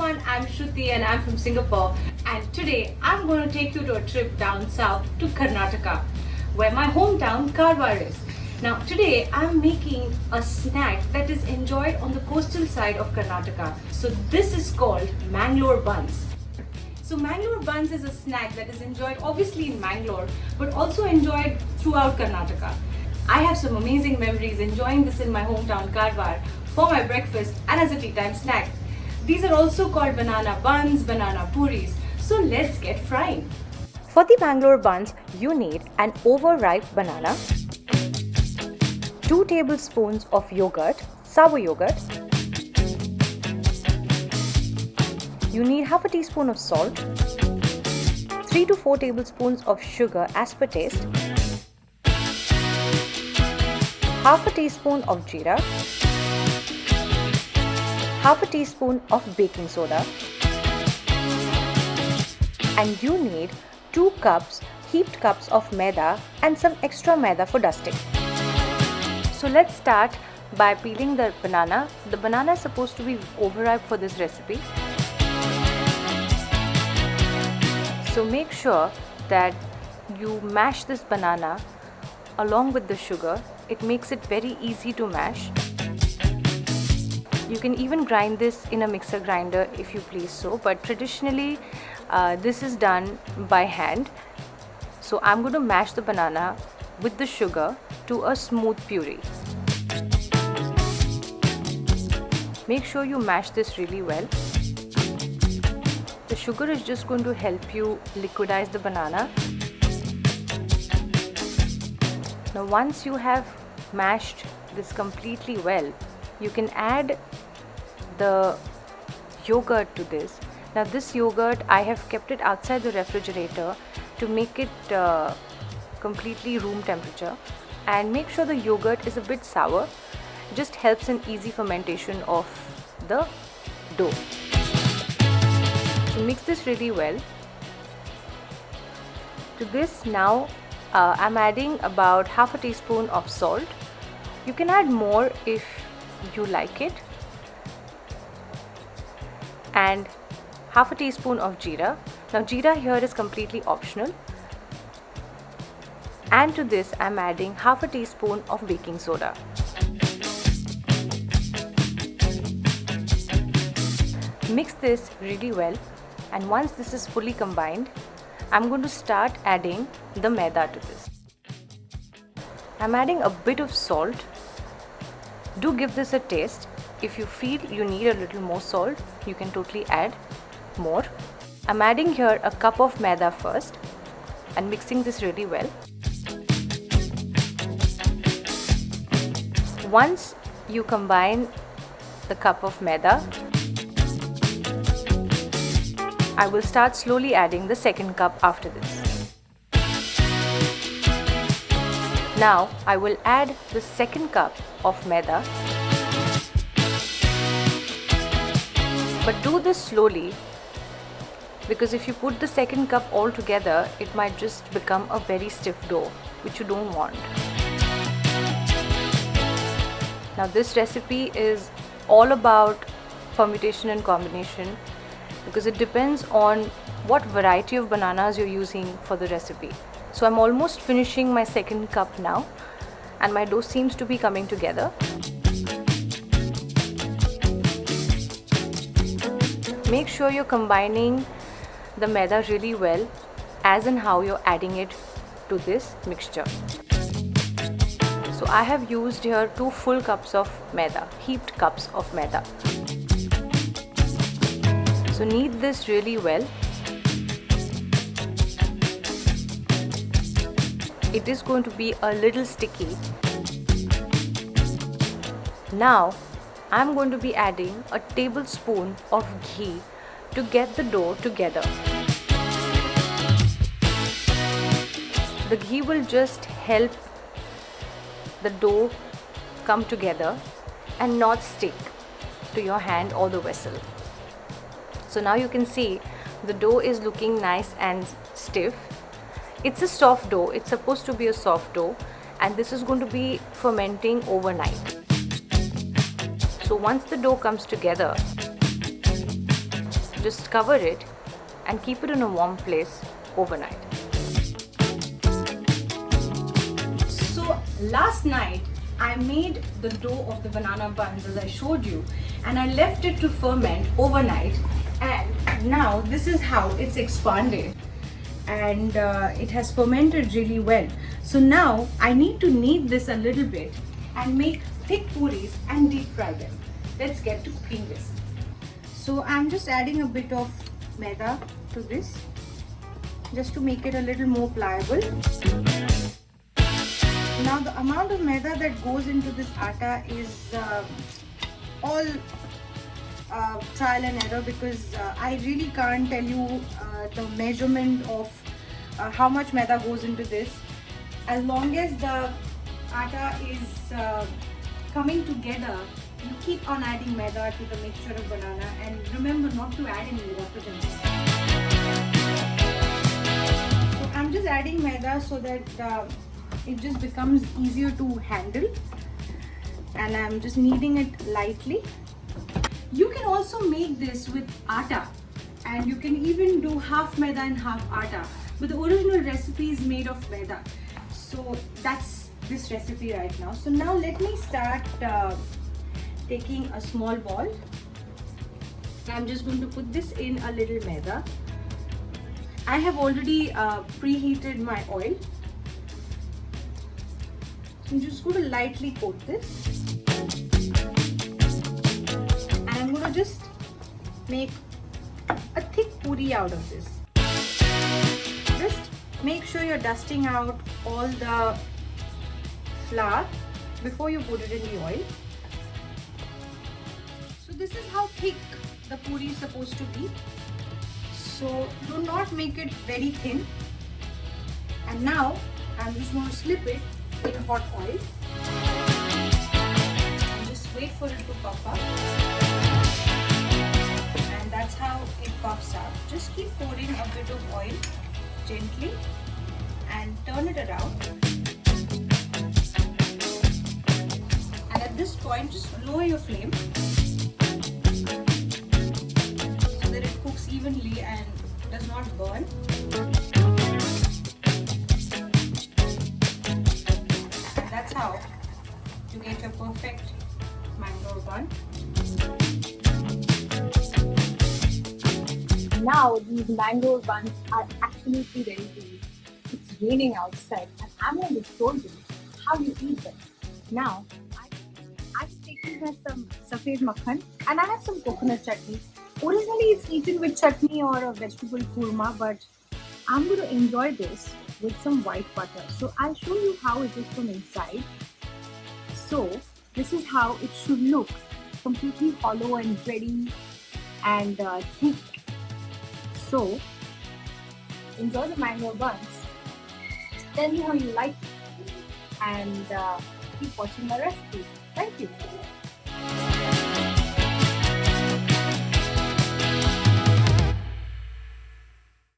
everyone, I'm Shruti and I'm from Singapore, and today I'm going to take you to a trip down south to Karnataka, where my hometown Karwar is. Now today I'm making a snack that is enjoyed on the coastal side of Karnataka. So this is called Mangalore buns. So Mangalore buns is a snack that is enjoyed obviously in Mangalore but also enjoyed throughout Karnataka. I have some amazing memories enjoying this in my hometown Karwar for my breakfast and as a tea time snack. These are also called banana buns, banana puris. So let's get frying. For the Mangalore buns, you need an overripe banana, 2 tablespoons of yogurt, sour yogurt. You need half a teaspoon of salt, 3 to 4 tablespoons of sugar as per taste, half a teaspoon of jeera, half a teaspoon of baking soda, and you need 2 cups heaped cups of maida and some extra maida for dusting. So let's start by peeling the banana. The banana is supposed to be overripe for this recipe. So make sure that you mash this banana along with the sugar. It makes it very easy to mash. You can even grind this in a mixer grinder if you please so, but traditionally this is done by hand. So I'm going to mash the banana with the sugar to a smooth puree. Make sure you mash this really well. The sugar is just going to help you liquidize the banana. Now once you have mashed this completely well, you can add the yogurt to this. Now this yogurt, I have kept it outside the refrigerator to make it completely room temperature, and make sure the yogurt is a bit sour. It just helps in easy fermentation of the dough. So mix this really well. To this now I'm adding about half a teaspoon of salt. You can add more if you like it, and half a teaspoon of jeera. Now jeera here is completely optional. And to this I'm adding half a teaspoon of baking soda. Mix this really well, and once this is fully combined, I'm going to start adding the maida to this. I'm adding a bit of salt. Do give this a taste. If you feel you need a little more salt, you can totally add more. I'm adding here a cup of maida first and mixing this really well. Once you combine the cup of maida, I will start slowly adding the second cup after this. Now I will add the second cup of maida, but do this slowly, because if you put the second cup all together, it might just become a very stiff dough, which you don't want. Now this recipe is all about permutation and combination, because it depends on what variety of bananas you're using for the recipe. So I'm almost finishing my second cup now, and my dough seems to be coming together. Make sure you're combining the maida really well, as in how you're adding it to this mixture. So I have used here 2 full cups of maida, heaped cups of maida. So knead this really well. It is going to be a little sticky. Now I'm going to be adding a tablespoon of ghee to get the dough together. The ghee will just help the dough come together and not stick to your hand or the vessel. So now you can see the dough is looking nice and stiff. It's a soft dough. It's supposed to be a soft dough, and this is going to be fermenting overnight. So once the dough comes together, just cover it and keep it in a warm place overnight. So last night I made the dough of the banana buns as I showed you, and I left it to ferment overnight, and now this is how it's expanded, and it has fermented really well. So now I need to knead this a little bit and make thick puris and deep fry them. Let's get to cooking this. So I'm just adding a bit of maida to this just to make it a little more pliable. Now the amount of maida that goes into this atta is all trial and error, because I really can't tell you the measurement of how much maida goes into this. As long as the atta is coming together, you keep on adding maida to the mixture of banana, and remember not to add any water in this. So I'm just adding maida so that it just becomes easier to handle, and I'm just kneading it lightly. You can also make this with atta, and you can even do half maida and half atta, but the original recipe is made of maida. So that's this recipe right now. So now let me start taking a small ball. I'm just going to put this in a little maida. I have already preheated my oil. I'm just going to lightly coat this, and I'm going to just make a thick puri out of this. Just make sure you're dusting out all the flour before you put it in the oil. So this is how thick the puri is supposed to be. So do not make it very thin. And now I'm just going to slip it in hot oil. And just wait for it to pop up. And that's how it pops up. Just keep pouring a bit of oil gently and turn it around. And at this point, just lower your flame so that it cooks evenly and does not burn. That's how you get your perfect mango bun. Now these mango buns are absolutely ready to eat. It's raining outside and I'm going to show you how you eat them. Now I'm taking here some safed makhan and I have some coconut chutney. Originally it's eaten with chutney or a vegetable kurma, but I'm going to enjoy this with some white butter. So I'll show you how it is from inside. So this is how it should look, completely hollow and bready and thick. So enjoy the mango buns. Tell me how you like it and keep watching my recipes. Thank you.